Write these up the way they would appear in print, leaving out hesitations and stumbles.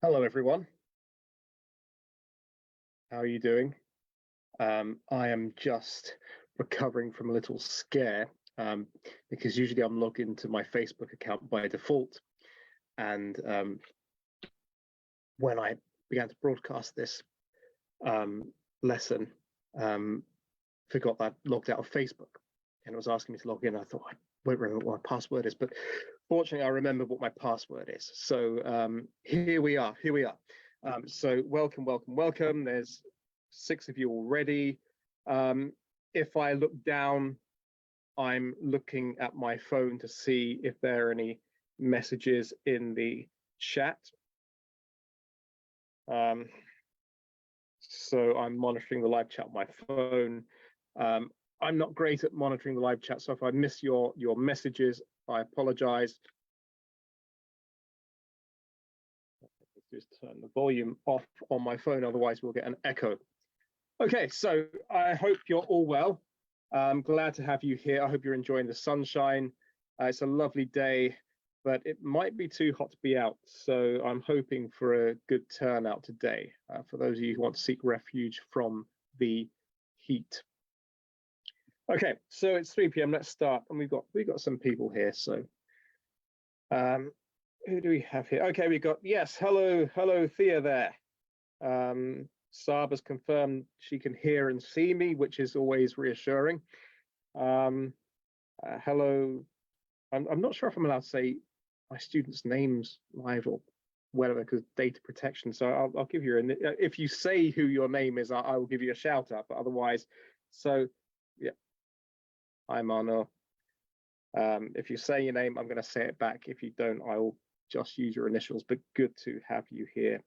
Hello, everyone. How are you doing? I am just recovering from a little scare because usually I'm logged into my Facebook account by default. And when I began to broadcast this lesson, forgot that I logged out of Facebook and it was asking me to log in. I thought I won't remember what my password is, but fortunately I remember what my password is. So here we are. So welcome. There's 6 of you already. If I look down, I'm looking at my phone to see if there are any messages in the chat. So I'm monitoring the live chat on my phone. I'm not great at monitoring the live chat, so if I miss your messages, I apologize. Just turn the volume off on my phone, otherwise we'll get an echo. Okay, so I hope you're all well. I'm glad to have you here. I hope you're enjoying the sunshine. It's a lovely day, but it might be too hot to be out. So I'm hoping for a good turnout today for those of you who want to seek refuge from the heat. Okay, so it's 3 p.m. Let's start, and we've got some people here. So who do we have here? Okay, we got, yes, hello Thea there. Saba's confirmed she can hear and see me, which is always reassuring. Hello. I'm not sure if I'm allowed to say my students' names live or whatever because data protection. So I'll give you if you say who your name is, I will give you a shout out. But otherwise, so yeah, I'm Arno. If you say your name, I'm going to say it back. If you don't, I will just use your initials. But good to have you here.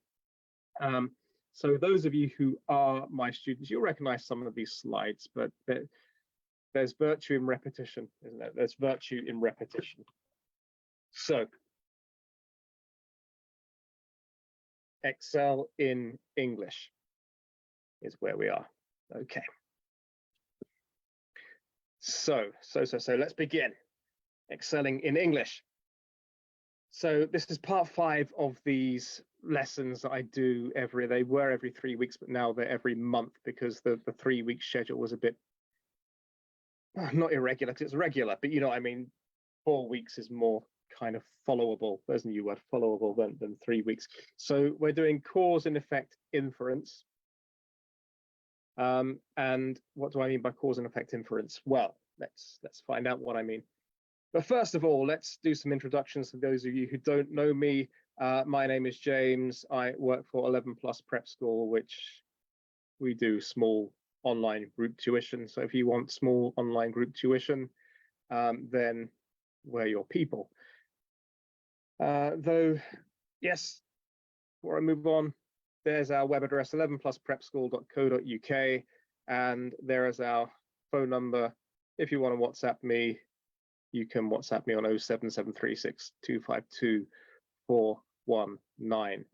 So those of you who are my students, you'll recognize some of these slides, but there's virtue in repetition, isn't it? There's virtue in repetition. So excel in English is where we are. Okay. So let's begin. Excelling in English. So this is part 5 of these lessons that I do they were every 3 weeks, but now they're every month because the 3-week schedule was a bit not irregular, because it's regular, but you know what I mean. 4 weeks is more kind of followable. There's a new word, followable, than 3 weeks. So we're doing cause and effect inference. And what do I mean by cause and effect inference? Well, let's find out what I mean. But first of all, let's do some introductions to those of you who don't know me. My name is James. I work for 11 Plus Prep School, which we do small online group tuition. So if you want small online group tuition, then we're your people. Though, yes, before I move on, there's our web address, 11plusprepschool.co.uk, and there is our phone number. If you want to WhatsApp me, you can WhatsApp me on 07736 252 419.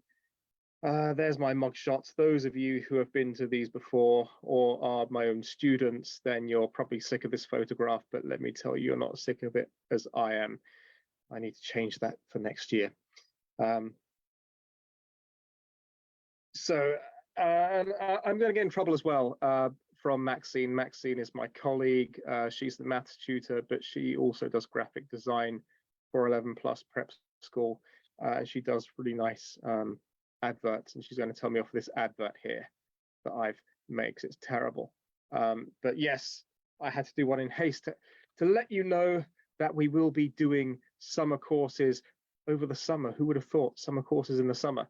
There's my mugshots. Those of you who have been to these before or are my own students, then you're probably sick of this photograph, but let me tell you, you're not sick of it as I am. I need to change that for next year. So I'm going to get in trouble as well from Maxine. Maxine is my colleague. She's the maths tutor, but she also does graphic design for 11 Plus Prep School. She does really nice adverts, and she's going to tell me off this advert here that I've made because it's terrible. But yes, I had to do one in haste to let you know that we will be doing summer courses over the summer. Who would have thought summer courses in the summer?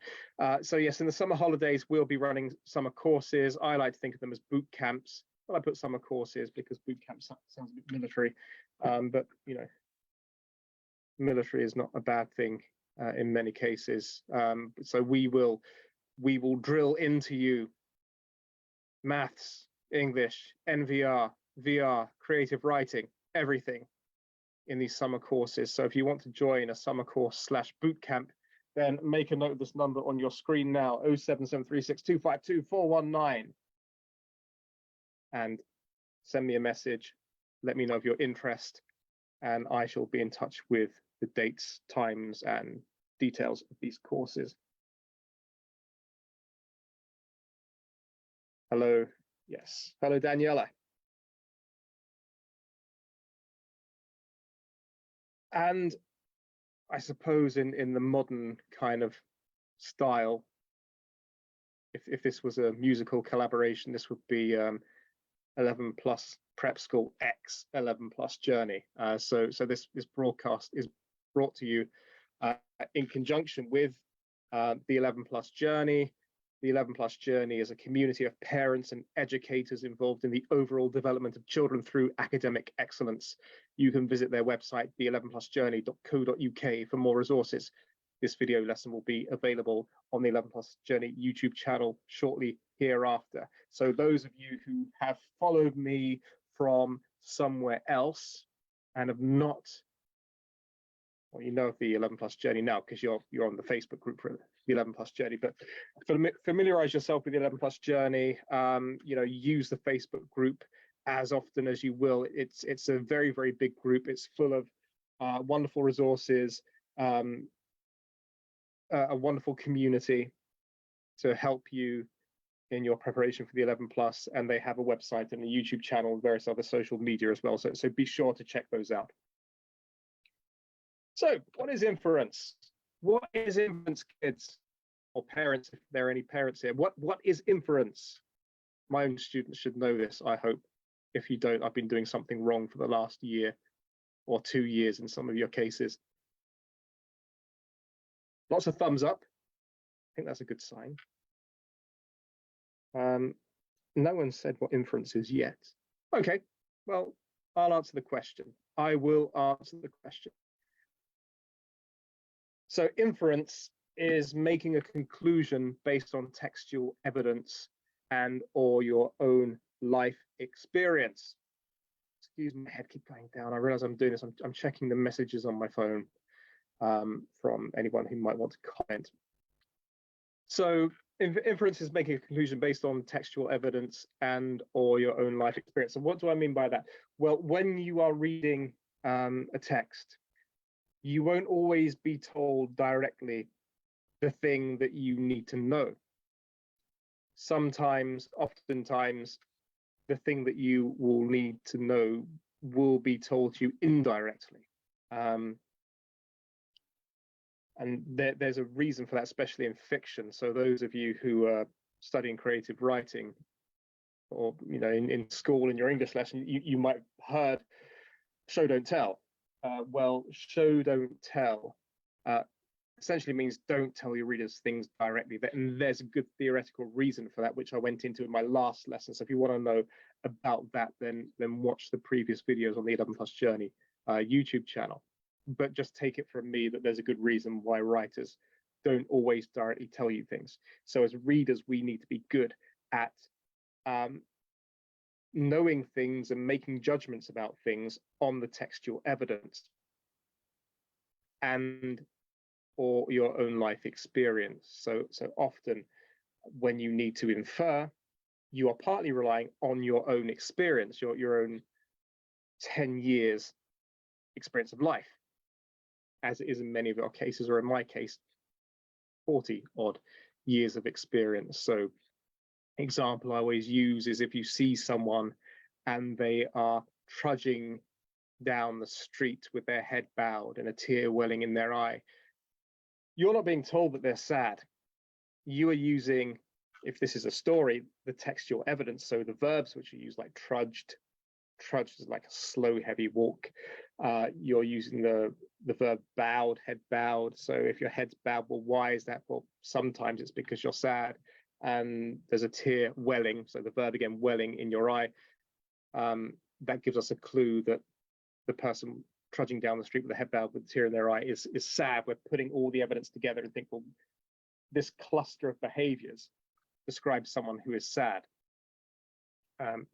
So yes, in the summer holidays, we'll be running summer courses. I like to think of them as boot camps. Well, I put summer courses because boot camp sounds a bit military, but you know, military is not a bad thing in many cases. So we will drill into you maths, English, NVR, VR, creative writing, everything in these summer courses. So if you want to join a summer course / boot camp, then make a note of this number on your screen now, 07736 252 419, and send me a message. Let me know of your interest, and I shall be in touch with the dates, times, and details of these courses. Hello. Yes. Hello, Daniela. And I suppose in the modern kind of style, if this was a musical collaboration, this would be 11 plus prep school X 11 plus journey. So this broadcast is brought to you in conjunction with the 11 plus journey. The 11 plus journey is a community of parents and educators involved in the overall development of children through academic excellence. You can visit their website, the11plusjourney.co.uk, for more resources. This video lesson will be available on the 11 Plus Journey YouTube channel shortly hereafter. So those of you who have followed me from somewhere else and have not, well, you know of the 11 Plus Journey now because you're on the Facebook group for the 11 Plus Journey, but familiarize yourself with the 11 Plus Journey. Use the Facebook group as often as you will. It's a very, very big group. It's full of wonderful resources, a wonderful community to help you in your preparation for the 11 plus, and they have a website and a YouTube channel and various other social media as well, so be sure to check those out. So what is Inference? What is Inference, kids, or parents, if there are any parents here? What is Inference? My own students should know this, I hope. If you don't, I've been doing something wrong for the last year or 2 years in some of your cases. Lots of thumbs up. I think that's a good sign. No one said what inference is yet. Okay, well, I'll answer the question. I will answer the question. So inference is making a conclusion based on textual evidence and or your own life experience. Excuse me, my head keeps going down. I realize I'm doing this. I'm checking the messages on my phone from anyone who might want to comment. So inference is making a conclusion based on textual evidence and or your own life experience. And what do I mean by that? Well, when you are reading a text, you won't always be told directly the thing that you need to know. Sometimes, oftentimes, the thing that you will need to know will be told to you indirectly. And there's a reason for that, especially in fiction. So those of you who are studying creative writing, or in school in your English lesson, you might have heard show don't tell. Well, show don't tell essentially means don't tell your readers things directly. And there's a good theoretical reason for that, which I went into in my last lesson. So if you want to know about that, then watch the previous videos on the 11 Plus Journey YouTube channel. But just take it from me that there's a good reason why writers don't always directly tell you things. So as readers, we need to be good at knowing things and making judgments about things on the textual evidence and or your own life experience. So often when you need to infer, you are partly relying on your own experience, your own 10 years experience of life, as it is in many of our cases, or in my case, 40 odd years of experience. So example I always use is if you see someone and they are trudging down the street with their head bowed and a tear welling in their eye, you're not being told that they're sad. You are using, if this is a story, the textual evidence. So the verbs which are used, like trudged is like a slow, heavy walk. You're using the verb bowed, head bowed. So if your head's bowed, well, why is that? Well, sometimes it's because you're sad and there's a tear welling. So the verb again, welling in your eye. That gives us a clue that the person trudging down the street with a head bowed with a tear in their eye is sad. We're putting all the evidence together and think, well, this cluster of behaviors describes someone who is sad. And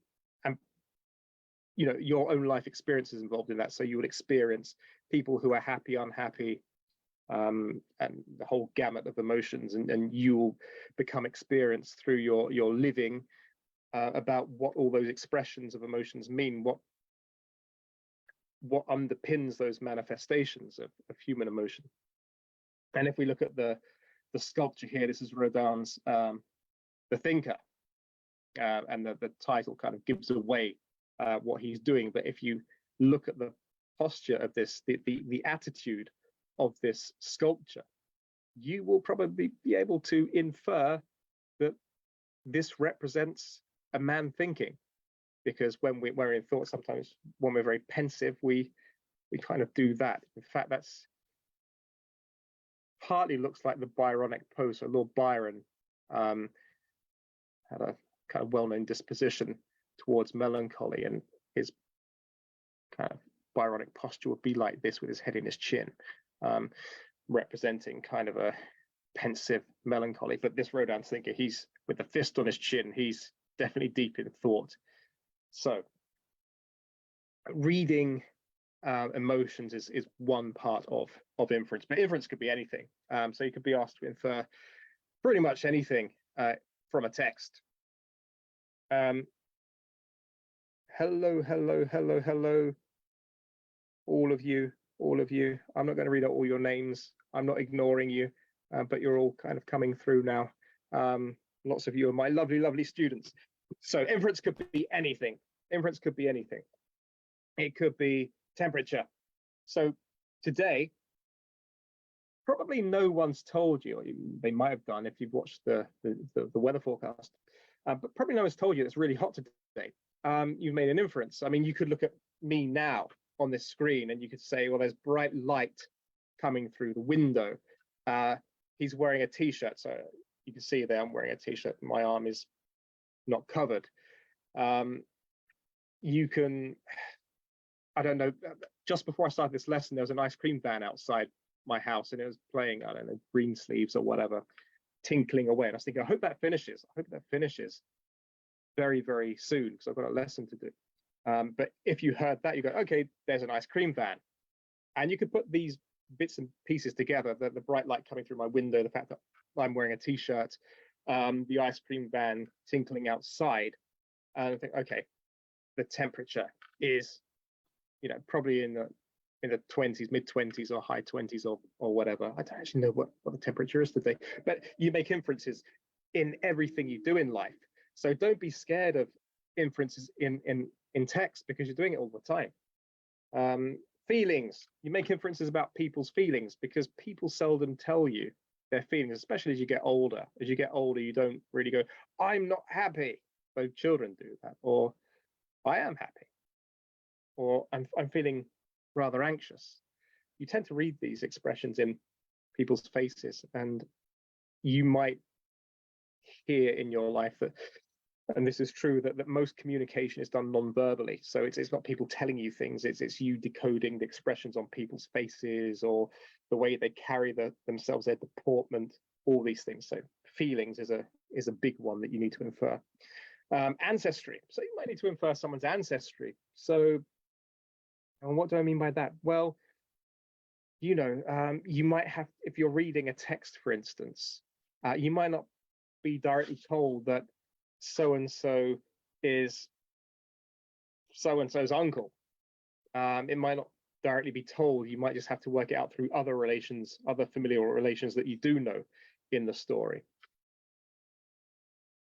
your own life experience is involved in that. So you would experience people who are happy, unhappy, and the whole gamut of emotions, and you'll become experienced through your living about what all those expressions of emotions mean, what underpins those manifestations of human emotion. And if we look at the sculpture here, this is Rodin's The Thinker. and the title kind of gives away what he's doing. But if you look at the posture of this, the attitude of this sculpture, you will probably be able to infer that this represents a man thinking, because when we're in thought, sometimes when we're very pensive, we kind of do that. In fact, that's partly looks like the Byronic pose. So Lord Byron had a kind of well-known disposition towards melancholy, and his kind of Byronic posture would be like this, with his head in his chin, representing kind of a pensive melancholy. But this Rodin's thinker, he's with the fist on his chin, he's definitely deep in thought. So reading emotions is one part of inference, but inference could be anything. So you could be asked to infer pretty much anything from a text. Hello, all of you. I'm not going to read out all your names. I'm not ignoring you, but you're all kind of coming through now. Lots of you are my lovely students. So inference could be anything. Inference could be anything. It could be temperature. So today, probably no one's told you, or they might have done if you've watched the weather forecast, but probably no one's told you it's really hot today. You've made an inference. I mean, you could look at me now on this screen and you could say, well, there's bright light coming through the window. He's wearing a t-shirt, so you can see there I'm wearing a t-shirt. My arm is not covered. You can, I don't know, just before I started this lesson, there was an ice cream van outside my house and it was playing, I don't know, Green Sleeves or whatever, tinkling away. And I was thinking, I hope that finishes very soon, because I've got a lesson to do. But if you heard that, you go, okay, there's an ice cream van. And you could put these bits and pieces together, the bright light coming through my window, the fact that I'm wearing a t-shirt, the ice cream van tinkling outside, and I think, okay, the temperature is, probably in the 20s, mid-20s or high 20s or whatever. I don't actually know what the temperature is today, but you make inferences in everything you do in life. So don't be scared of inferences in text, because you're doing it all the time. Feelings, you make inferences about people's feelings, because people seldom tell you their feelings, especially as you get older. As you get older, you don't really go, I'm not happy. So children do that, or I am happy, or I'm feeling rather anxious. You tend to read these expressions in people's faces, and you might hear in your life that, and this is true, that most communication is done non-verbally. So it's not people telling you things, it's you decoding the expressions on people's faces, or the way they carry themselves, their deportment, all these things. So feelings is a big one that you need to infer. Ancestry. So you might need to infer someone's ancestry. So, and what do I mean by that? Well, you might have, if you're reading a text, for instance, you might not be directly told that so-and-so is so-and-so's uncle. It might not directly be told. You might just have to work it out through other relations, other familial relations that you do know in the story.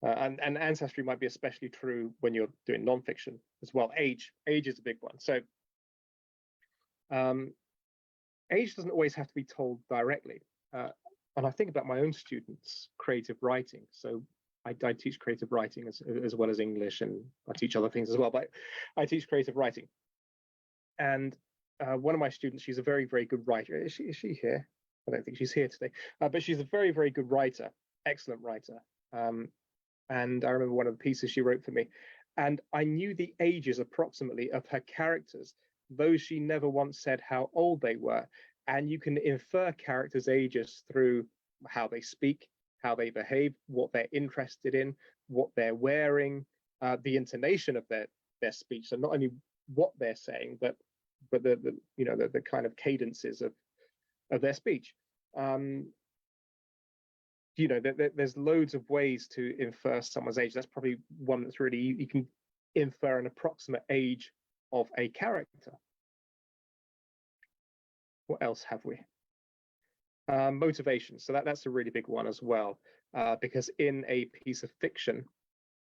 And ancestry might be especially true when you're doing nonfiction as well. Age is a big one. So age doesn't always have to be told directly. And I think about my own students' creative writing. So I teach creative writing as well as English, and I teach other things as well, but I teach creative writing. And one of my students, she's a very good writer. Is she here? I don't think she's here today, but she's a very good writer, excellent writer. And I remember one of the pieces she wrote for me, and I knew the ages approximately of her characters, though she never once said how old they were. And you can infer characters' ages through how they speak, how they behave, what they're interested in, what they're wearing, the intonation of their speech. So not only what they're saying, but the kind of cadences of their speech. There's loads of ways to infer someone's age. That's probably one that's really, you can infer an approximate age of a character. What else have we? Motivation. So that's a really big one as well, because in a piece of fiction,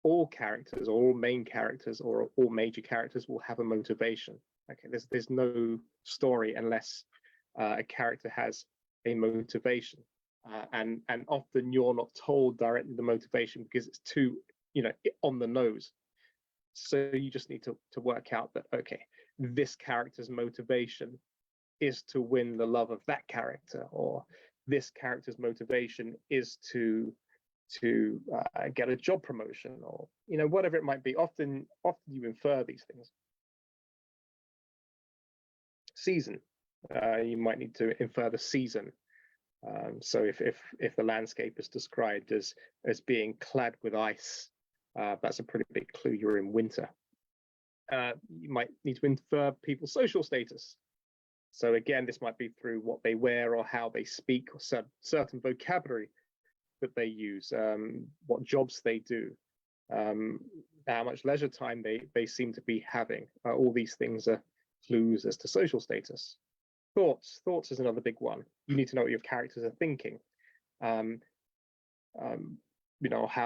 all characters, or all main characters, or all major characters will have a motivation. Okay, there's no story unless a character has a motivation, and often you're not told directly the motivation because it's too, on the nose. So you just need to work out that, okay, this character's motivation is to win the love of that character, or this character's motivation is to get a job promotion, or whatever it might be. Often you infer these things. Season, you might need to infer the season. So if the landscape is described as being clad with ice, that's a pretty big clue you're in winter. You might need to infer people's social status. So again, this might be through what they wear, or how they speak, or certain vocabulary that they use, what jobs they do, how much leisure time they seem to be having. All these things are clues as to social status. Thoughts is another big one. You need to know what your characters are thinking, how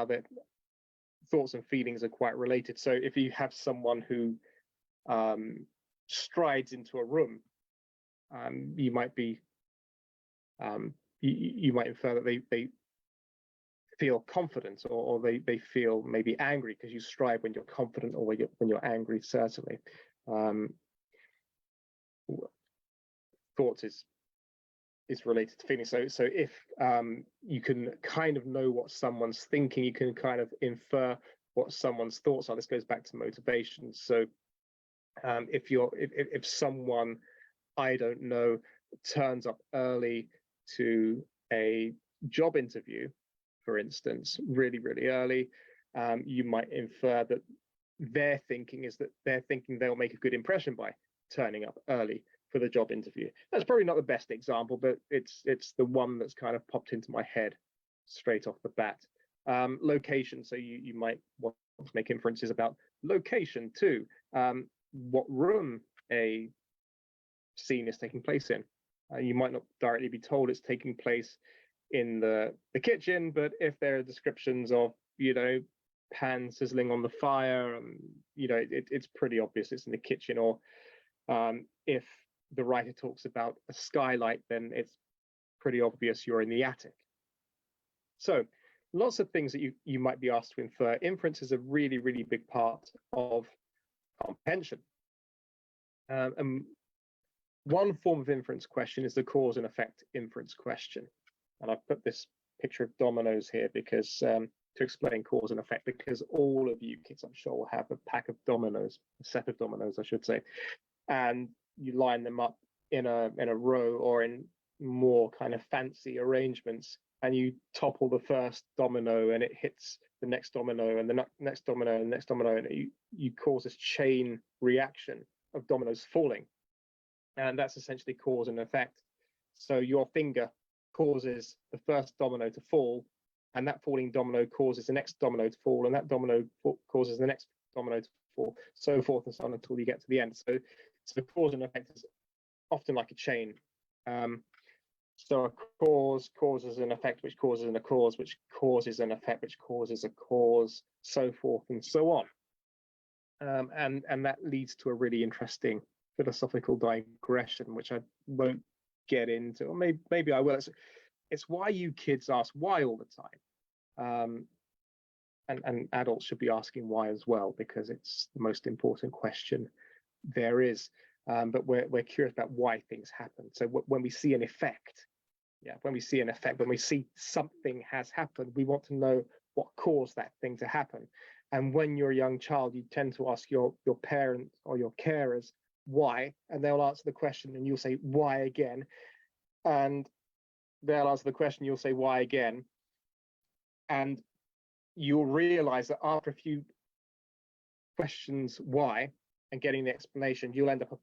their thoughts and feelings are quite related. So if you have someone who strides into a room, you might be you might infer that they feel confident, or they feel maybe angry, because you stride when you're confident, or when you're angry, certainly. Thoughts is related to feeling. So if you can kind of know what someone's thinking, you can kind of infer what someone's thoughts are. This goes back to motivation. So if someone, I don't know, turns up early to a job interview, for instance, really, really early, you might infer that their thinking is that they're thinking they'll make a good impression by turning up early for the job interview. That's probably not the best example, but it's the one that's kind of popped into my head straight off the bat. Location, so you might want to make inferences about location too. What room a scene is taking place in. You might not directly be told it's taking place in the kitchen, but if there are descriptions of pan sizzling on the fire, it's pretty obvious it's in the kitchen. Or if the writer talks about a skylight, then it's pretty obvious you're in the attic. So lots of things that you might be asked to infer. Inference is a really, really big part of comprehension. And one form of inference question is the cause and effect inference question. And I've put this picture of dominoes here because to explain cause and effect, because all of you kids, I'm sure, will have a pack of dominoes, a set of dominoes, I should say, and you line them up in a row, or in more kind of fancy arrangements, and you topple the first domino, and it hits the next domino, and the next domino, and the next domino, and you cause this chain reaction of dominoes falling. And that's essentially cause and effect. So your finger causes the first domino to fall, and that falling domino causes the next domino to fall, and that domino causes the next domino to fall, so forth and so on until you get to the end. So cause and effect is often like a chain. So a cause causes an effect, which causes a cause, which causes an effect, which causes a cause, so forth and so on. And that leads to a really interesting philosophical digression, which I won't get into, or maybe I will. It's why you kids ask why all the time, and adults should be asking why as well, because it's the most important question there is. But we're curious about why things happen. So when we see an effect, when we see something has happened, we want to know what caused that thing to happen. And when you're a young child, you tend to ask your parents or your carers why, and they'll answer the question, and you'll say why again, and they'll answer the question, you'll say why again, and you'll realize that after a few questions why and getting the explanation, you'll end up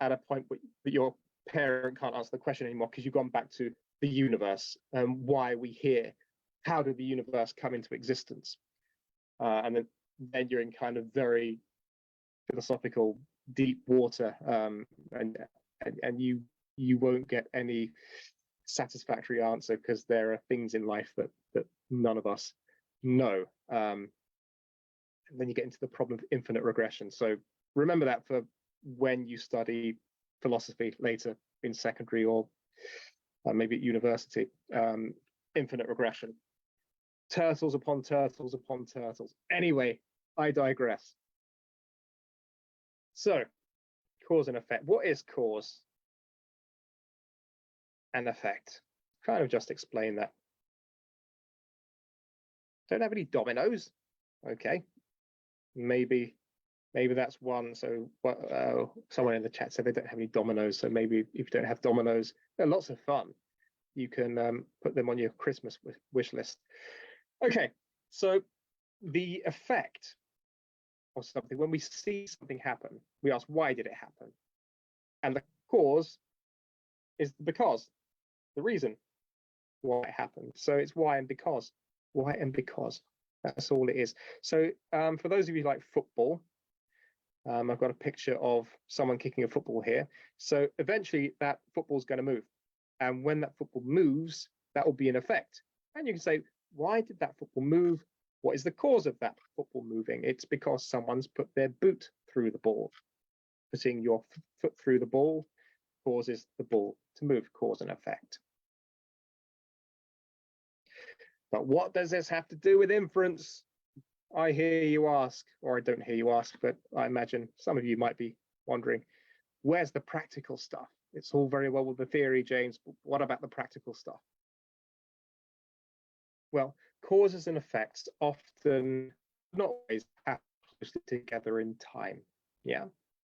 at a point that your parent can't answer the question anymore, because you've gone back to the universe and why are we here, how did the universe come into existence, and then you're in kind of very philosophical deep water, and you won't get any satisfactory answer, because there are things in life that none of us know. And then you get into the problem of infinite regression. So remember that for when you study philosophy later in secondary or maybe at university. Infinite regression. Turtles upon turtles upon turtles. Anyway, I digress. So, cause and effect. What is cause and effect? Kind of just explain that. Don't have any dominoes. Okay. Maybe that's one. So someone in the chat said they don't have any dominoes. So maybe if you don't have dominoes, they're lots of fun. You can put them on your Christmas wish list. Okay, so the effect of something, when we see something happen, we ask, why did it happen? And the cause is because, the reason why it happened. So it's why and because. Why and because. That's all it is. So for those of you who like football, I've got a picture of someone kicking a football here. So eventually that football's going to move. And when that football moves, that will be an effect. And you can say, why did that football move? What is the cause of that football moving? It's because someone's put their boot through the ball. Putting your foot through the ball causes the ball to move, cause and effect. But what does this have to do with inference? I hear you ask, or I don't hear you ask, but I imagine some of you might be wondering, where's the practical stuff? It's all very well with the theory, James, but what about the practical stuff? Well, causes and effects often, not always, happen closely together in time. Yeah.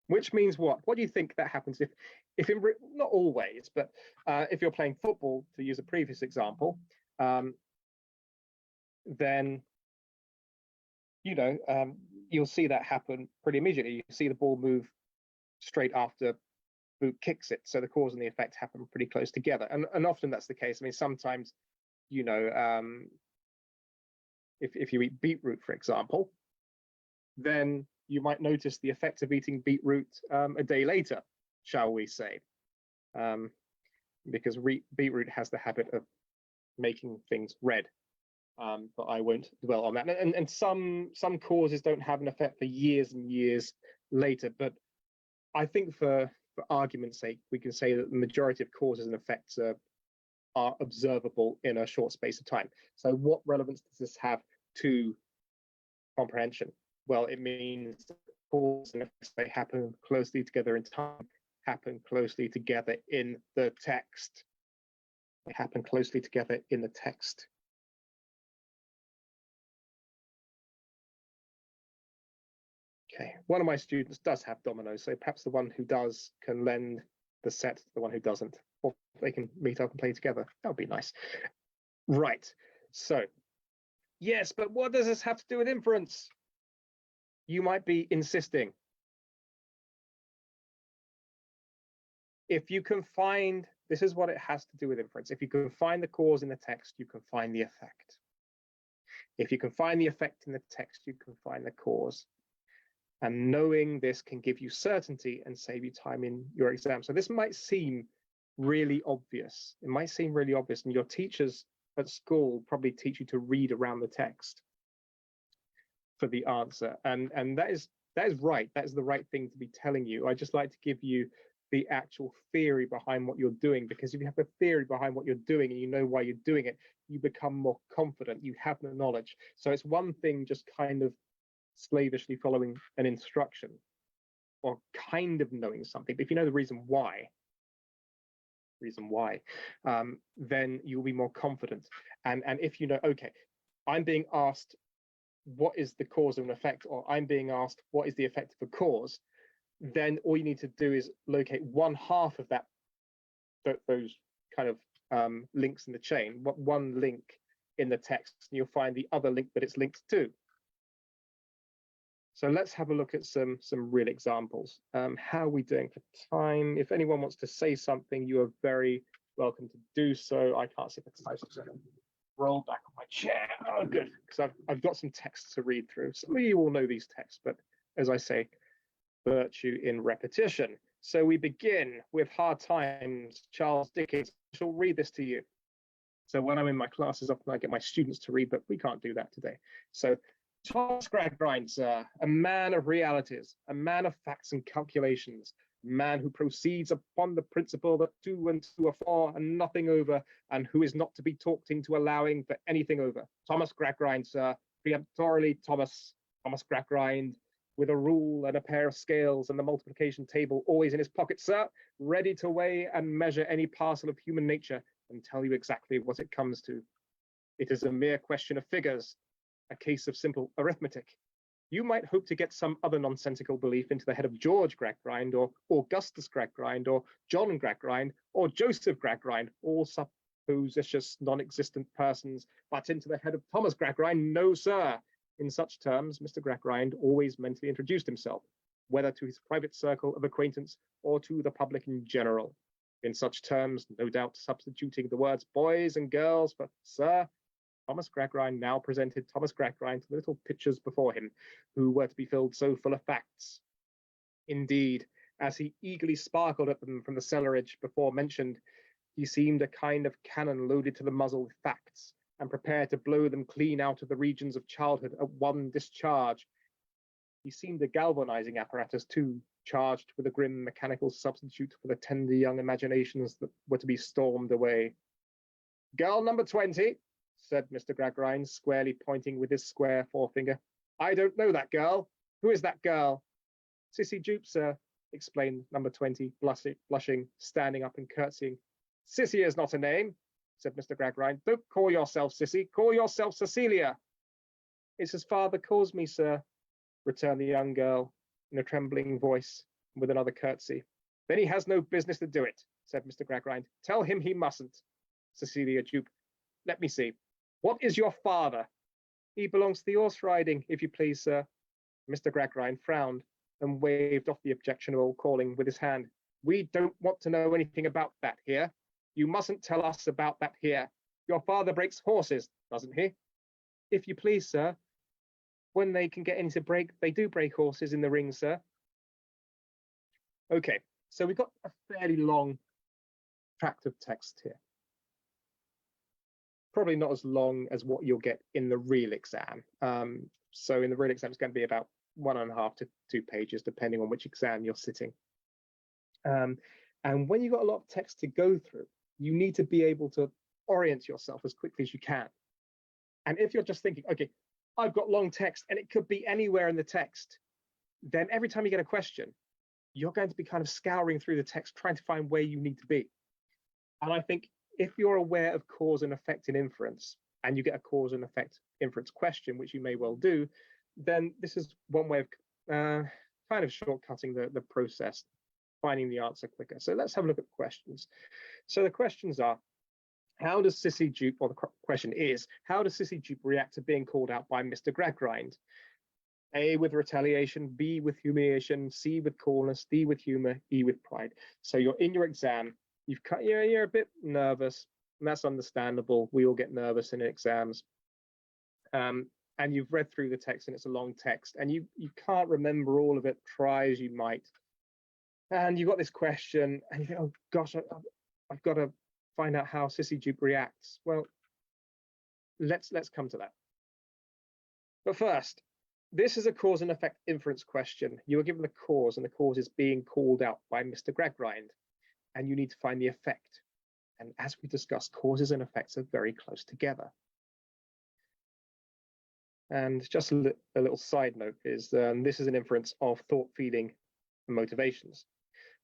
Which means what? What do you think that happens if in, not always, but if you're playing football, to use a previous example, then you'll see that happen pretty immediately. You see the ball move straight after boot kicks it. So the cause and the effect happen pretty close together. And often that's the case. I mean, sometimes, if you eat beetroot, for example, then you might notice the effect of eating beetroot a day later, shall we say, because beetroot has the habit of making things red. But I won't dwell on that. And some causes don't have an effect for years and years later. But I think for argument's sake, we can say that the majority of causes and effects are observable in a short space of time. So what relevance does this have to comprehension? Well, it means that causes and effects, they happen closely together in time, happen closely together in the text. They happen closely together in the text. Okay, one of my students does have dominoes, so perhaps the one who does can lend the set to the one who doesn't, or they can meet up and play together. That would be nice. Right, so yes, but what does this have to do with inference? You might be insisting. If you can find, this is what it has to do with inference. If you can find the cause in the text, you can find the effect. If you can find the effect in the text, you can find the cause. And knowing this can give you certainty and save you time in your exam. So this might seem really obvious. It might seem really obvious, and your teachers at school probably teach you to read around the text for the answer. And that is right. That is the right thing to be telling you. I just like to give you the actual theory behind what you're doing, because if you have a theory behind what you're doing and you know why you're doing it, you become more confident. You have the knowledge. So it's one thing just kind of slavishly following an instruction or kind of knowing something, but if you know the reason why, then you'll be more confident. And if you know, okay, I'm being asked what is the cause of an effect, or I'm being asked what is the effect of a cause, then all you need to do is locate one half of that, those kind of links in the chain, one link in the text, and you'll find the other link that it's linked to. So let's have a look at some real examples. How are we doing for time? If anyone wants to say something, you are very welcome to do so. I can't see the time, so I'm going to roll back on my chair. Oh, good, because I've got some texts to read through. Some of you all know these texts, but as I say, virtue in repetition. So we begin with Hard Times, Charles Dickens. I shall read this to you. So when I'm in my classes, often I get my students to read, but we can't do that today. So Thomas Gradgrind, sir, a man of realities, a man of facts and calculations, a man who proceeds upon the principle that two and two are four and nothing over, and who is not to be talked into allowing for anything over. Thomas Gradgrind, sir, peremptorily Thomas Gradgrind, with a rule and a pair of scales and the multiplication table always in his pocket, sir, ready to weigh and measure any parcel of human nature and tell you exactly what it comes to. It is a mere question of figures, a case of simple arithmetic. You might hope to get some other nonsensical belief into the head of George Gradgrind, or Augustus Gradgrind, or John Gradgrind, or Joseph Gradgrind, all supposititious non-existent persons, but into the head of Thomas Gradgrind, no, sir. In such terms, Mr. Gradgrind always mentally introduced himself, whether to his private circle of acquaintance or to the public in general. In such terms, no doubt substituting the words boys and girls for sir, Thomas Gradgrind now presented Thomas Gradgrind to the little pictures before him, who were to be filled so full of facts. Indeed, as he eagerly sparkled at them from the cellarage before mentioned, he seemed a kind of cannon loaded to the muzzle with facts, and prepared to blow them clean out of the regions of childhood at one discharge. He seemed a galvanizing apparatus, too, charged with a grim mechanical substitute for the tender young imaginations that were to be stormed away. Girl number 20, said Mr. Gradgrind, squarely pointing with his square forefinger. I don't know that girl. Who is that girl? Sissy Jupe, sir, explained number 20, blushing, standing up and curtsying. Sissy is not a name, said Mr. Gradgrind. Don't call yourself Sissy, call yourself Cecilia. It's as father calls me, sir, returned the young girl in a trembling voice with another curtsy. Then he has no business to do it, said Mr. Gradgrind. Tell him he mustn't. Cecilia Jupe, let me see. What is your father? He belongs to the horse riding, if you please, sir. Mr. Gradgrind frowned and waved off the objectionable calling with his hand. We don't want to know anything about that here. You mustn't tell us about that here. Your father breaks horses, doesn't he? If you please, sir. When they can get into break, they do break horses in the ring, sir. Okay, so we've got a fairly long tract of text here. Probably not as long as what you'll get in the real exam. So in the real exam, it's going to be about 1.5 to 2 pages, depending on which exam you're sitting. And when you've got a lot of text to go through, you need to be able to orient yourself as quickly as you can. And if you're just thinking, okay, I've got long text and it could be anywhere in the text, then every time you get a question, you're going to be kind of scouring through the text, trying to find where you need to be. And I think if you're aware of cause and effect in inference, and you get a cause and effect inference question, which you may well do, then this is one way of kind of shortcutting the process, finding the answer quicker. So let's have a look at the questions. So the questions are, how does Sissy Jupe, or the question is, how does Sissy Jupe react to being called out by Mr. Gradgrind? A with retaliation, B with humiliation, C with coolness, D with humor, E with pride. So you're in your exam, you're a bit nervous, and that's understandable. We all get nervous in exams. And you've read through the text and it's a long text and you can't remember all of it, try as you might. And you've got this question and you think, oh gosh, I've got to find out how Sissy Jupe reacts. Well, let's come to that. But first, this is a cause and effect inference question. You are given the cause and the cause is being called out by Mr. Gradgrind, and you need to find the effect. And as we discussed, causes and effects are very close together. And just a little side note is this is an inference of thought, feeling, and motivations.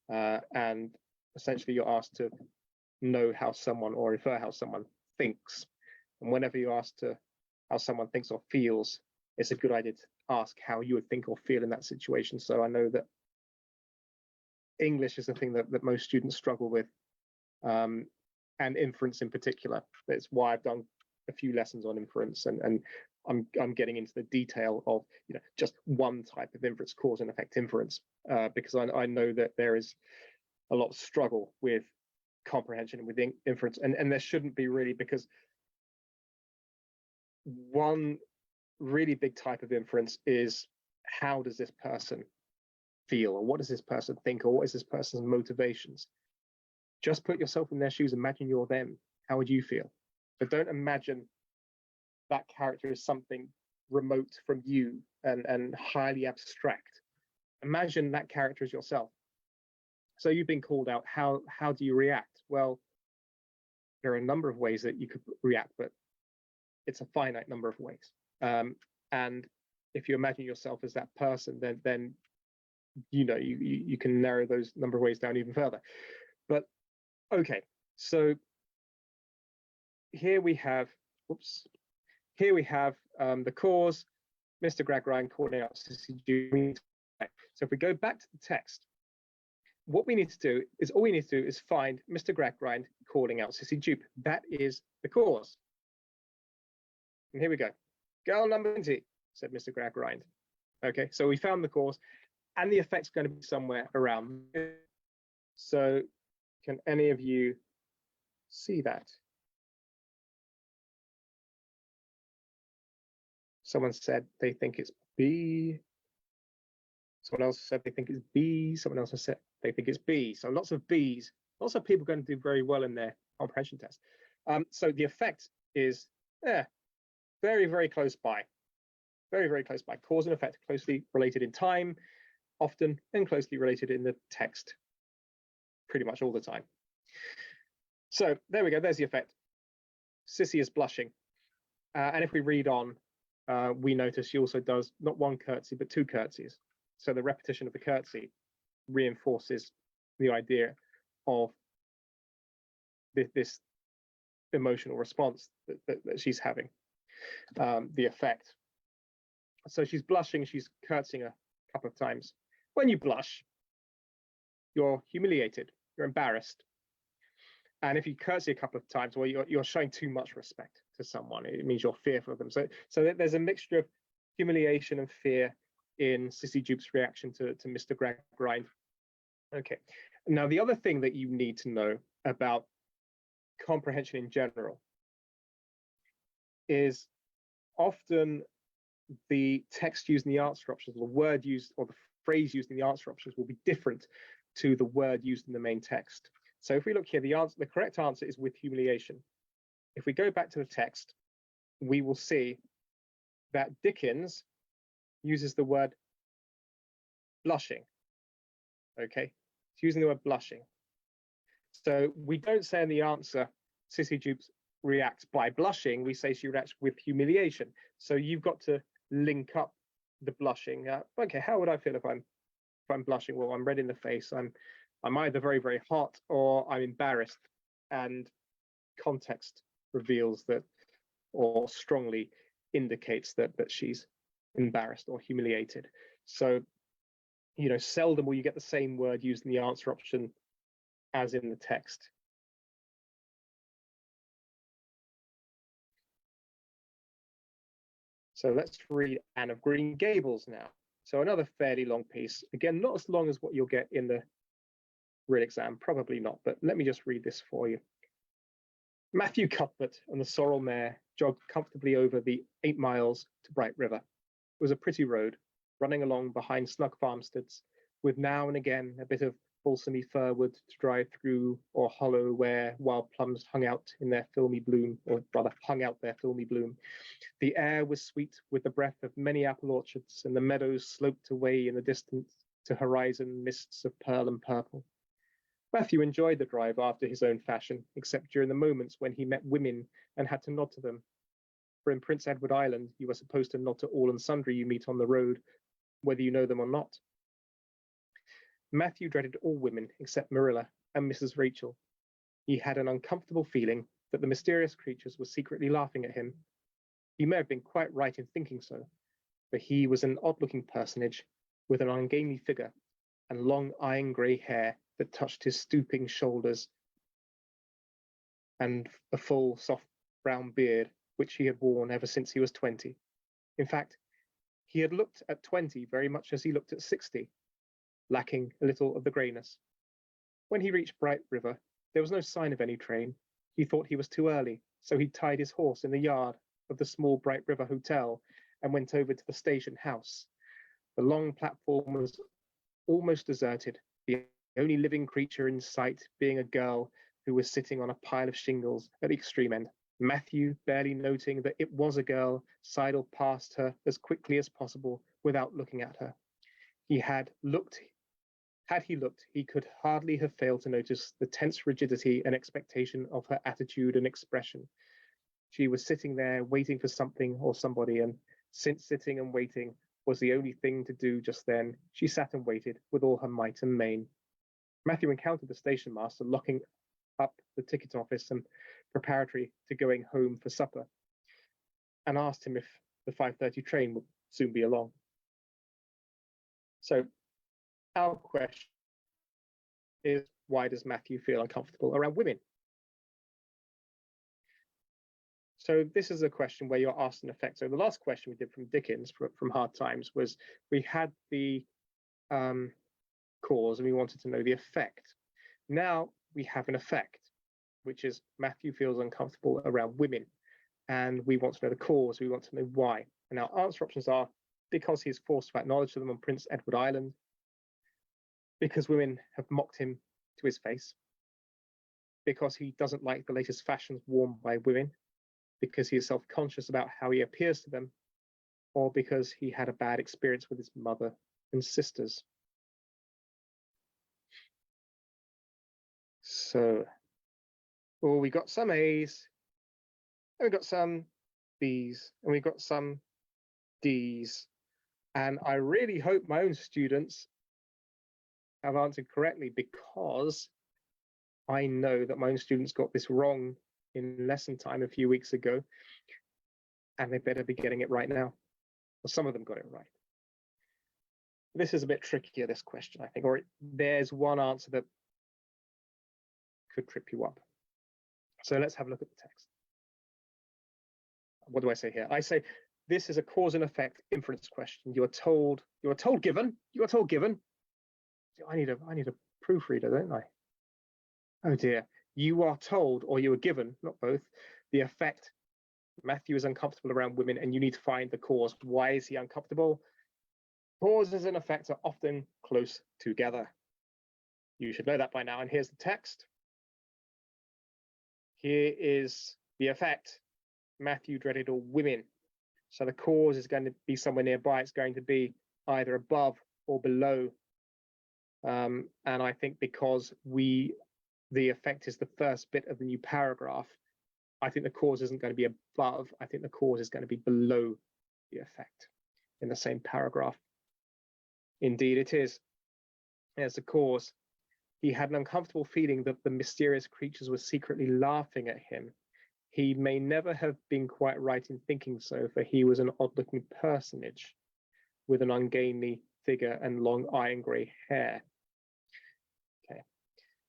And essentially you're asked to know how someone or infer how someone thinks. And whenever you're asked to how someone thinks or feels, it's a good idea to ask how you would think or feel in that situation. So I know that English is the thing that most students struggle with, and inference in particular. That's why I've done a few lessons on inference, and I'm getting into the detail of just one type of inference, cause and effect inference, because I know that there is a lot of struggle with comprehension with inference, and there shouldn't be really, because one really big type of inference is how does this person feel, or what does this person think, or what is this person's motivations. Just put yourself in their shoes, imagine you're them. How would you feel? But don't imagine that character is something remote from you and highly abstract. Imagine that character as yourself. So you've been called out. How do you react? Well, there are a number of ways that you could react, but it's a finite number of ways. And if you imagine yourself as that person, then you can narrow those number of ways down even further. But okay, so here we have the cause, Mr. Gradgrind calling out Sissy Jupe. So if we go back to the text, what we need to do is find Mr. Gradgrind calling out Sissy Jupe. That is the cause. And here we go. Girl number 20, said Mr. Gradgrind. Okay, so we found the cause, and the effect's going to be somewhere around. So can any of you see that? Someone said they think it's B. Someone else said they think it's B. Someone else has said they think it's B. So lots of Bs. Lots of people are going to do very well in their comprehension test. So the effect is very, very close by. Very, very close by. Cause and effect closely related in time, often, and closely related in the text, pretty much all the time. So there we go. There's the effect. Sissy is blushing. And if we read on, we notice she also does not one curtsy, but two curtsies. So the repetition of the curtsy reinforces the idea of this emotional response that she's having, the effect. So she's blushing, she's curtsying a couple of times. When you blush, you're humiliated, you're embarrassed. And if you curtsy a couple of times, well, you're showing too much respect to someone. It means you're fearful of them. So there's a mixture of humiliation and fear in Sissy Jupe's reaction to Mr. Gradgrind. Okay. Now, the other thing that you need to know about comprehension in general is often the text used in the answer options, or the word used, or the phrase used in the answer options will be different to the word used in the main text. So if we look here, the correct answer is with humiliation. If we go back to the text, we will see that Dickens uses the word blushing. Okay, it's using the word blushing. So we don't say in the answer, Sissy Jupe reacts by blushing. We say she reacts with humiliation. So you've got to link up the blushing. Okay, how would I feel if I'm blushing? Well, I'm red in the face. I'm either very, very hot or I'm embarrassed. And context reveals that, or strongly indicates that she's embarrassed or humiliated. So, seldom will you get the same word used in the answer option as in the text. So let's read Anne of Green Gables now. So another fairly long piece. Again, not as long as what you'll get in the real exam, probably not, but let me just read this for you. Matthew Cuthbert and the sorrel mare jogged comfortably over the 8 miles to Bright River. It was a pretty road, running along behind snug farmsteads, with now and again a bit of balsamy firwood to drive through, or hollow where wild plums hung out their filmy bloom. The air was sweet with the breath of many apple orchards, and the meadows sloped away in the distance to horizon mists of pearl and purple. Matthew enjoyed the drive after his own fashion, except during the moments when he met women and had to nod to them. For in Prince Edward Island, you are supposed to nod to all and sundry you meet on the road, whether you know them or not. Matthew dreaded all women except Marilla and Mrs. Rachel. He had an uncomfortable feeling that the mysterious creatures were secretly laughing at him. He may have been quite right in thinking so, for he was an odd-looking personage with an ungainly figure and long iron grey hair that touched his stooping shoulders, and a full, soft brown beard, which he had worn ever since he was 20. In fact, he had looked at 20 very much as he looked at 60, lacking a little of the greyness. When he reached Bright River, there was no sign of any train. He thought he was too early, so he tied his horse in the yard of the small Bright River Hotel and went over to the station house. The long platform was almost deserted, the only living creature in sight being a girl who was sitting on a pile of shingles at the extreme end. Matthew, barely noting that it was a girl, sidled past her as quickly as possible without looking at her. He had looked Had he looked, he could hardly have failed to notice the tense rigidity and expectation of her attitude and expression. She was sitting there waiting for something or somebody, and since sitting and waiting was the only thing to do just then, she sat and waited with all her might and main. Matthew encountered the station master locking up the ticket office and preparatory to going home for supper, and asked him if the 5:30 train would soon be along. So our question is, why does Matthew feel uncomfortable around women? So this is a question where you're asked an effect. So the last question we did from Dickens, from Hard Times, was we had the cause and we wanted to know the effect. Now we have an effect, which is Matthew feels uncomfortable around women. And we want to know the cause, we want to know why. And our answer options are because he's forced to acknowledge them on Prince Edward Island, because women have mocked him to his face, because he doesn't like the latest fashions worn by women, because he is self-conscious about how he appears to them, or because he had a bad experience with his mother and sisters. So, well, we got some A's, and we got some B's, and we got some D's. And I really hope my own students have answered correctly, because I know that my own students got this wrong in lesson time a few weeks ago, and they better be getting it right now. Well, some of them got it right. This is a bit trickier, this question, I think, or there's one answer that could trip you up. So let's have a look at the text. What do I say here? I say this is a cause and effect inference question. You are told given. I need a proofreader, don't I? Oh dear. You are told, or you are given, not both, the effect. Matthew is uncomfortable around women, and you need to find the cause. Why is he uncomfortable? Causes and effects are often close together. You should know that by now. And here's the text. Here is the effect. Matthew dreaded all women. So the cause is going to be somewhere nearby. It's going to be either above or below. And I think because the effect is the first bit of the new paragraph, I think the cause isn't going to be above. I think the cause is going to be below the effect in the same paragraph. Indeed, it is. There's the cause. He had an uncomfortable feeling that the mysterious creatures were secretly laughing at him. He may never have been quite right in thinking so, for he was an odd-looking personage with an ungainly figure and long iron grey hair. Okay,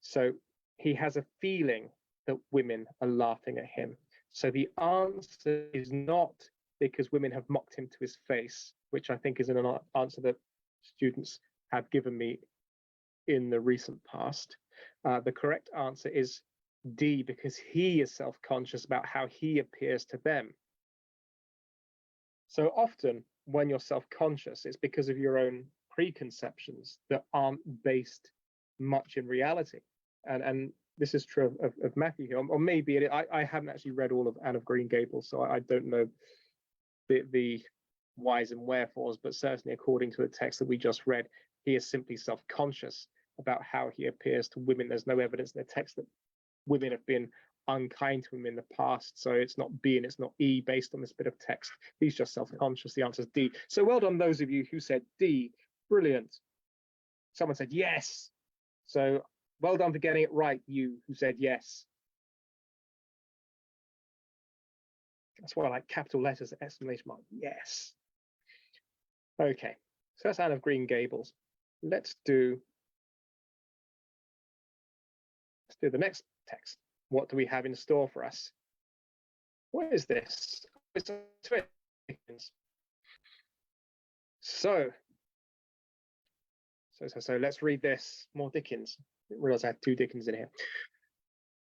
so he has a feeling that women are laughing at him. So the answer is not because women have mocked him to his face, which I think is an answer that students have given me in the recent past. The correct answer is D, because he is self-conscious about how he appears to them. So often when you're self-conscious, it's because of your own preconceptions that aren't based much in reality. And this is true of Matthew here, or maybe I haven't actually read all of Anne of Green Gables, so I don't know the whys and wherefores, but certainly according to the text that we just read, he is simply self-conscious about how he appears to women. There's no evidence in the text that women have been unkind to him in the past, so it's not B and it's not E based on this bit of text. He's just self-conscious. The answer is D. So well done those of you who said D. Brilliant. Someone said yes. So well done for getting it right, you who said yes. That's why I like capital letters, exclamation mark, yes. Okay, so that's Anne of Green Gables. Let's do the next text. What do we have in store for us? What is this? It's Dickens. So let's read this. More Dickens. I didn't realize I had two Dickens in here.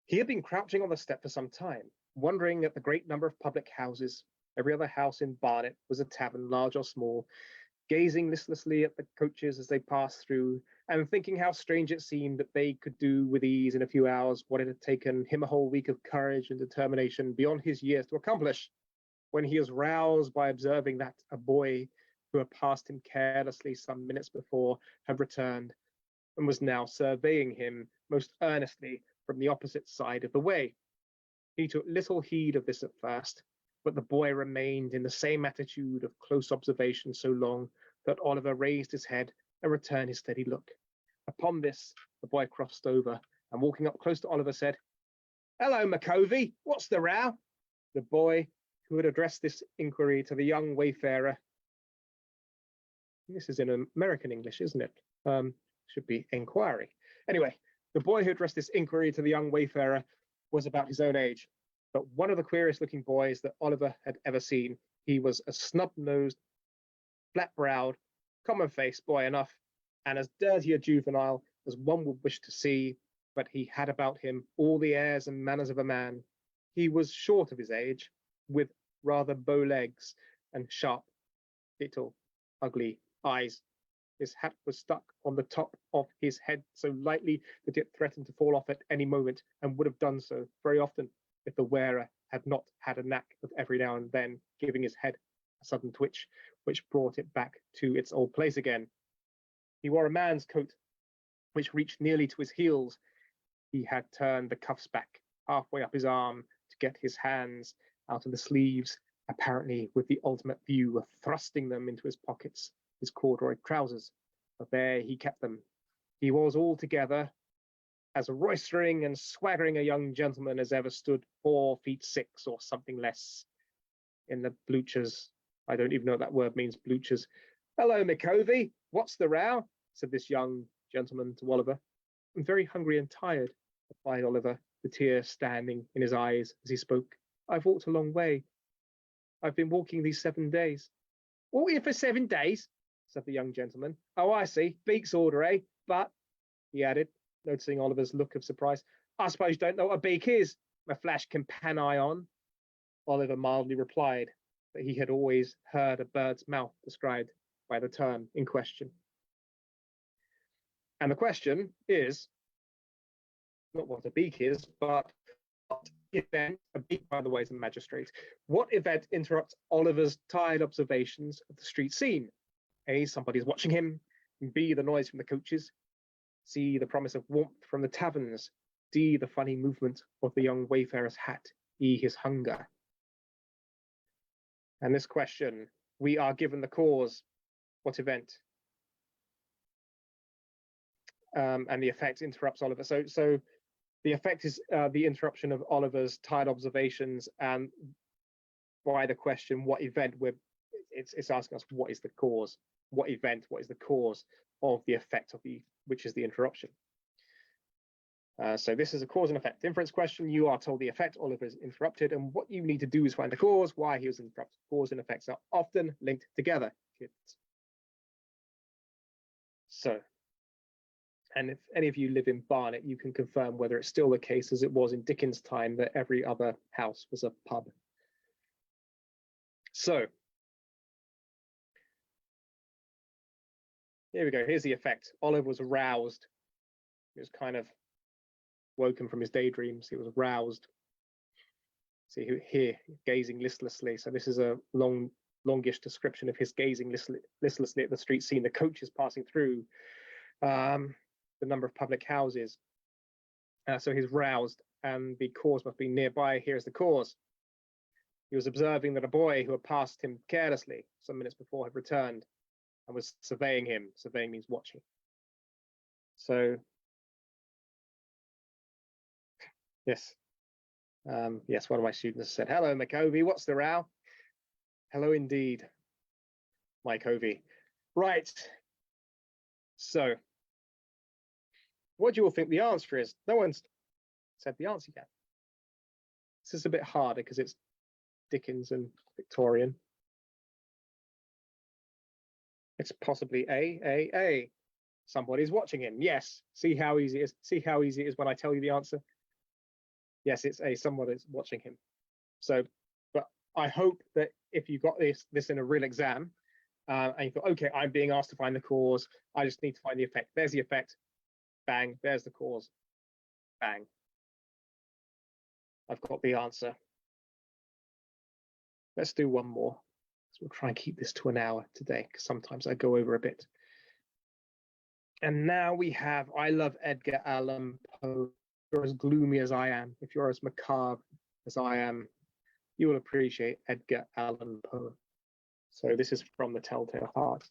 He had been crouching on the step for some time, wondering at the great number of public houses. Every other house in Barnet was a tavern, large or small. gazing listlessly at the coaches as they passed through, and thinking how strange it seemed that they could do with ease in a few hours what it had taken him a whole week of courage and determination beyond his years to accomplish, when he was roused by observing that a boy who had passed him carelessly some minutes before had returned and was now surveying him most earnestly from the opposite side of the way. He took little heed of this at first, but the boy remained in the same attitude of close observation so long that Oliver raised his head and returned his steady look. Upon this, the boy crossed over and, walking up close to Oliver, said, "Hello, McCovey, what's the row?" The boy, who had addressed this inquiry to the young wayfarer, this is in American English, isn't it? Should be inquiry. Anyway, the boy who addressed this inquiry to the young wayfarer was about his own age, but one of the queerest looking boys that Oliver had ever seen. He was a snub-nosed, flat-browed, common-faced boy enough, and as dirty a juvenile as one would wish to see, but he had about him all the airs and manners of a man. He was short of his age, with rather bow legs and sharp, little, ugly eyes. His hat was stuck on the top of his head so lightly that it threatened to fall off at any moment, and would have done so very often if the wearer had not had a knack of every now and then giving his head a sudden twitch, which brought it back to its old place again. He wore a man's coat, which reached nearly to his heels. He had turned the cuffs back halfway up his arm to get his hands out of the sleeves, apparently with the ultimate view of thrusting them into his pockets, his corduroy trousers, but there he kept them. He was altogether as roistering and swaggering a young gentleman as ever stood 4 feet 6 or something less in the bluchers. I don't even know what that word means, bluchers. "Hello, McCovey, what's the row?" said this young gentleman to Oliver. "I'm very hungry and tired," replied Oliver, the tears standing in his eyes as he spoke. "I've walked a long way. I've been walking these 7 days." "Walking for 7 days?" said the young gentleman. "Oh, I see. Beak's order, eh? But," he added, noticing Oliver's look of surprise, "I suppose you don't know what a beak is? A flash can pan eye on." Oliver mildly replied that he had always heard a bird's mouth described by the term in question. And the question is not what a beak is, but what event, a beak, by the way, is a magistrate, what event interrupts Oliver's tired observations of the street scene? A, somebody's watching him. B, the noise from the coaches. C, the promise of warmth from the taverns. D, the funny movement of the young wayfarer's hat. E, his hunger. And this question, we are given the cause. What event? And the effect interrupts Oliver. So the effect is the interruption of Oliver's tired observations, and by the question, what event? It's asking us what is the cause? What event? What is the cause of the effect of which is the interruption? So this is a cause and effect inference question. You are told the effect, Oliver is interrupted, and what you need to do is find the cause, why he was interrupted. Cause and effects are often linked together, kids. So, and if any of you live in Barnet, you can confirm whether it's still the case as it was in Dickens' time that every other house was a pub. So, here we go. Here's the effect. Oliver was aroused. He was kind of woken from his daydreams. He was roused. See here, gazing listlessly. So this is a longish description of his gazing listlessly at the street scene. The coaches passing through, the number of public houses. So he's roused, and the cause must be nearby. Here's the cause. He was observing that a boy who had passed him carelessly some minutes before had returned and was surveying him. Surveying means watching. So, yes. Yes, one of my students said, "Hello, McCovey, what's the row?" Hello indeed, McCovey. Right. So, what do you all think the answer is? No one's said the answer yet. This is a bit harder because it's Dickens and Victorian. It's possibly A. Somebody's watching him. Yes. See how easy it is. See how easy it is when I tell you the answer. Yes, it's A. Someone is watching him. So, but I hope that if you got this in a real exam, And you thought, okay, I'm being asked to find the cause. I just need to find the effect. There's the effect. Bang. There's the cause. Bang. I've got the answer. Let's do one more. So we'll try and keep this to an hour today, because sometimes I go over a bit. And now we have, I love Edgar Allan Poe. If you're as gloomy as I am, if you're as macabre as I am, you will appreciate Edgar Allan Poe. So this is from The Telltale Heart.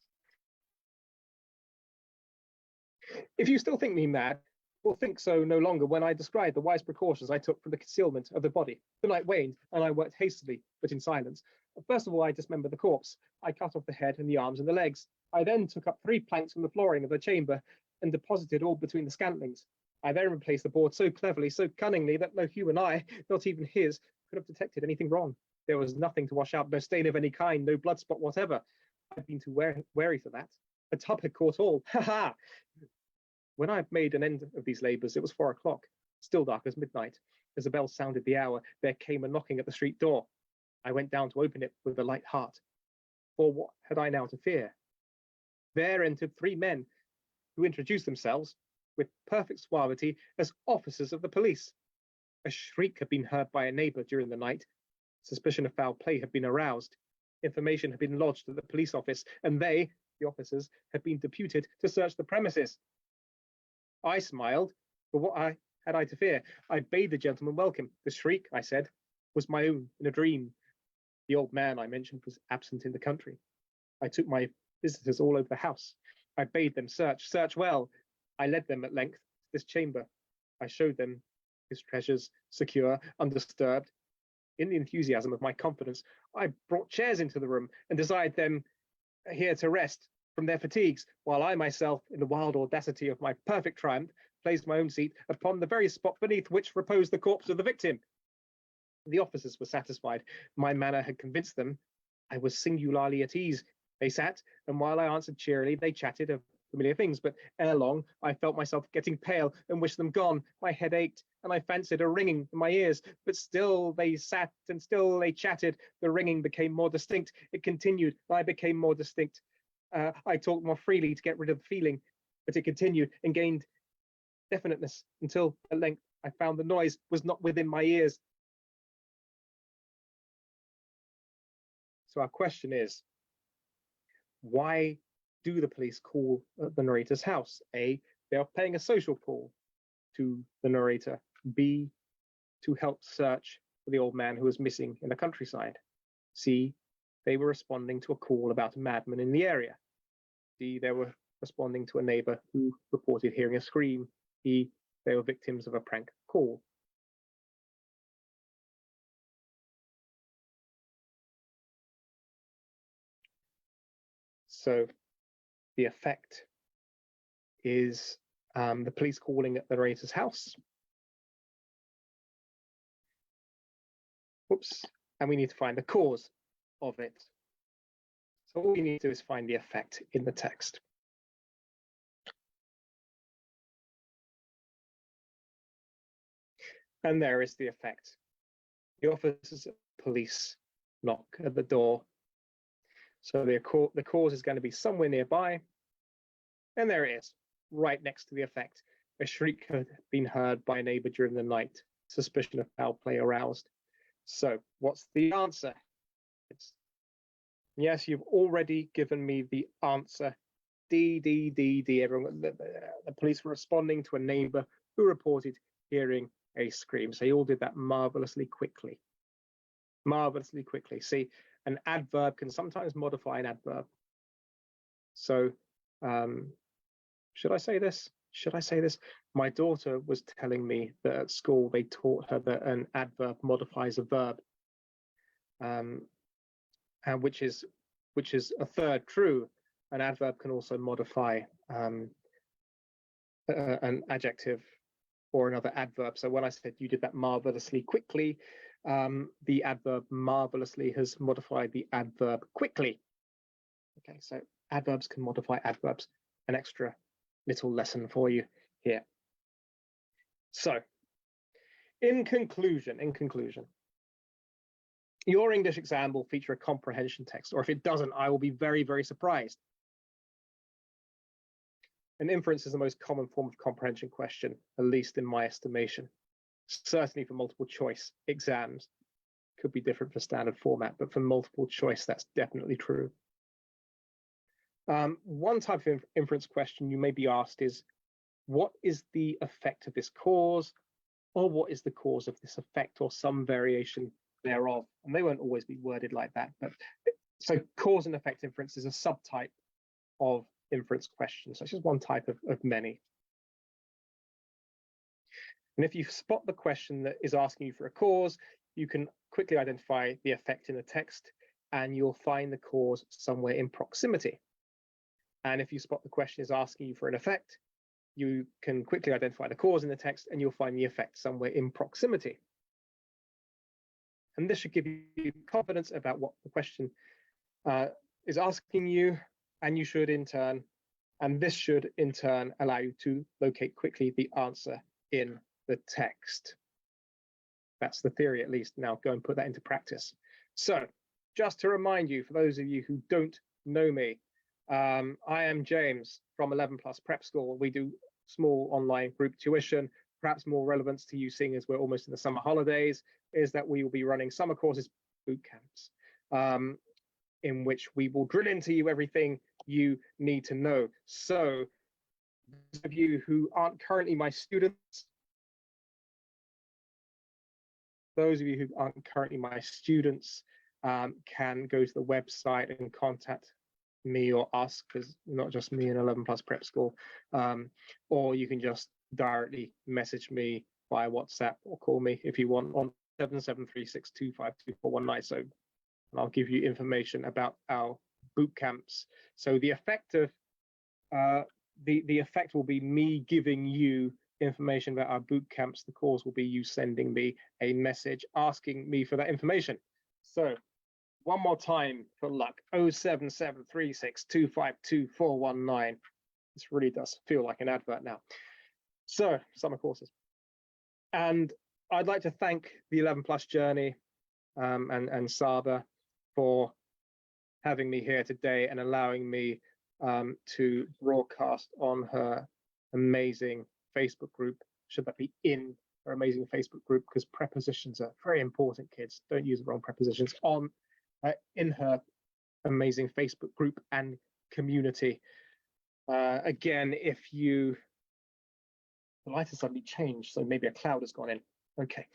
If you still think me mad, will think so no longer when I describe the wise precautions I took for the concealment of the body. The night waned, and I worked hastily, but in silence. First of all, I dismembered the corpse. I cut off the head and the arms and the legs. I then took up 3 planks from the flooring of the chamber and deposited all between the scantlings. I then replaced the board so cleverly, so cunningly, that no human eye, not even his, could have detected anything wrong. There was nothing to wash out, no stain of any kind, no blood spot whatever. I'd been too wary for that. A tub had caught all. Ha ha! When I had made an end of these labours, it was 4 o'clock, still dark as midnight. As the bell sounded the hour, there came a knocking at the street door. I went down to open it with a light heart. For what had I now to fear? There entered 3 men, who introduced themselves, with perfect suavity, as officers of the police. A shriek had been heard by a neighbour during the night. Suspicion of foul play had been aroused. Information had been lodged at the police office, and they, the officers, had been deputed to search the premises. I smiled, for what had I to fear? I bade the gentleman welcome. The shriek, I said, was my own in a dream. The old man I mentioned was absent in the country. I took my visitors all over the house. I bade them search well. I led them at length to this chamber. I showed them his treasures, secure, undisturbed. In the enthusiasm of my confidence, I brought chairs into the room and desired them here to rest from their fatigues, while I myself, in the wild audacity of my perfect triumph, placed my own seat upon the very spot beneath which reposed the corpse of the victim. The officers were satisfied. My manner had convinced them. I was singularly at ease. They sat, and while I answered cheerily, they chatted of familiar things, but ere long I felt myself getting pale and wished them gone. My head ached, and I fancied a ringing in my ears, but still they sat and still they chatted. The ringing became more distinct. It continued, and I became more distinct. I talked more freely to get rid of the feeling, but it continued and gained definiteness until at length I found the noise was not within my ears. So our question is, why do the police call at the narrator's house? A, they are paying a social call to the narrator. B, to help search for the old man who was missing in the countryside. C, they were responding to a call about a madman in the area. D, they were responding to a neighbor who reported hearing a scream. E, they were victims of a prank call. So the effect is the police calling at the narrator's house. Whoops. And we need to find the cause of it. So all we need to do is find the effect in the text. And there is the effect. The officers of police knock at the door. So the cause is going to be somewhere nearby. And there it is, right next to the effect. A shriek had been heard by a neighbor during the night. Suspicion of foul play aroused. So what's the answer? Yes, you've already given me the answer. D. Everyone, the police were responding to a neighbor who reported hearing a scream. So you all did that marvelously quickly. Marvelously quickly. See, an adverb can sometimes modify an adverb. So should I say this? Should I say this? My daughter was telling me that at school they taught her that an adverb modifies a verb, and which is a third true. An adverb can also modify an adjective or another adverb. So when I said you did that marvelously quickly, the adverb marvelously has modified the adverb quickly. Okay, so adverbs can modify adverbs. An extra little lesson for you here. So, in conclusion, Your English exam will feature a comprehension text, or if it doesn't, I will be very, very surprised. An inference is the most common form of comprehension question, at least in my estimation. Certainly for multiple choice exams. Could be different for standard format, but for multiple choice, that's definitely true. One type of inference question you may be asked is, what is the effect of this cause, or what is the cause of this effect, or some variation thereof? And they won't always be worded like that, but so cause and effect inference is a subtype of inference questions. So it's just one type of many. And if you spot the question that is asking you for a cause, you can quickly identify the effect in the text, and you'll find the cause somewhere in proximity. And if you spot the question is asking you for an effect, you can quickly identify the cause in the text, and you'll find the effect somewhere in proximity. And this should give you confidence about what the question is asking you, and you should in turn, and this should in turn allow you to locate quickly the answer in the text. That's the theory, at least. Now go and put that into practice. So just to remind you, for those of you who don't know me, I am James from 11 Plus Prep School. We do small online group tuition. Perhaps more relevance to you, seeing as we're almost in the summer holidays, is that we will be running summer courses, boot camps, in which we will drill into you everything you need to know. So those of you who aren't currently my students, can go to the website and contact me or us, because not just me in 11 Plus Prep School, or you can just directly message me via WhatsApp or call me if you want on 7736252419. So I'll give you information about our boot camps. So the effect of the effect will be me giving you information about our boot camps. The cause will be you sending me a message asking me for that information. So one more time for luck, 07736252419. This really does feel like an advert now. So summer courses. And I'd like to thank the 11 Plus Journey and Saba for having me here today and allowing me to broadcast on her amazing Facebook group. Should that be in her amazing Facebook group, because prepositions are very important, kids. Don't use the wrong prepositions. On in her amazing Facebook group and community. Again, if the light has suddenly changed, so maybe a cloud has gone in. Okay,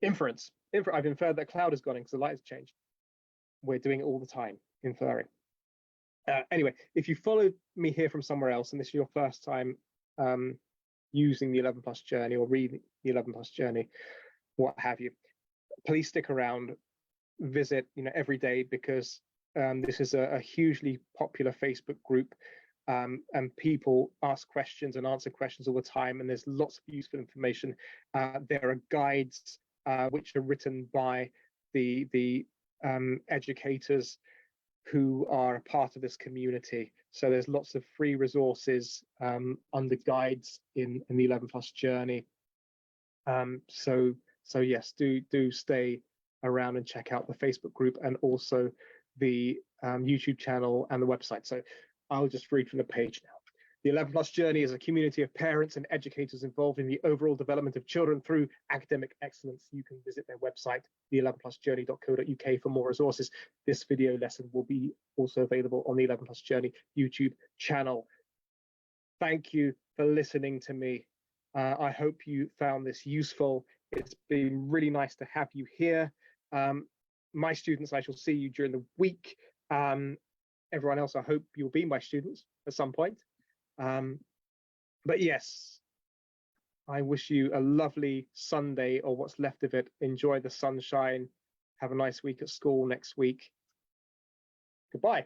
inference. I've inferred that cloud has gone in because the light has changed. We're doing it all the time, inferring. Anyway, if you followed me here from somewhere else, and this is your first time using the 11 Plus Journey or reading the 11 Plus Journey, what have you, please stick around, visit every day, because this is a hugely popular Facebook group, and people ask questions and answer questions all the time, and there's lots of useful information. There are guides which are written by the educators who are a part of this community. So there's lots of free resources under guides in the 11 Plus Journey. So yes, do stay around and check out the Facebook group and also the YouTube channel and the website. So I'll just read from the page now. The 11 Plus Journey is a community of parents and educators involved in the overall development of children through academic excellence. You can visit their website, the11plusjourney.co.uk, for more resources. This video lesson will be also available on the 11 Plus Journey YouTube channel. Thank you for listening to me. I hope you found this useful. It's been really nice to have you here. My students, I shall see you during the week. Everyone else, I hope you'll be my students at some point. But yes, I wish you a lovely Sunday, or what's left of it. Enjoy the sunshine. Have a nice week at school next week. Goodbye.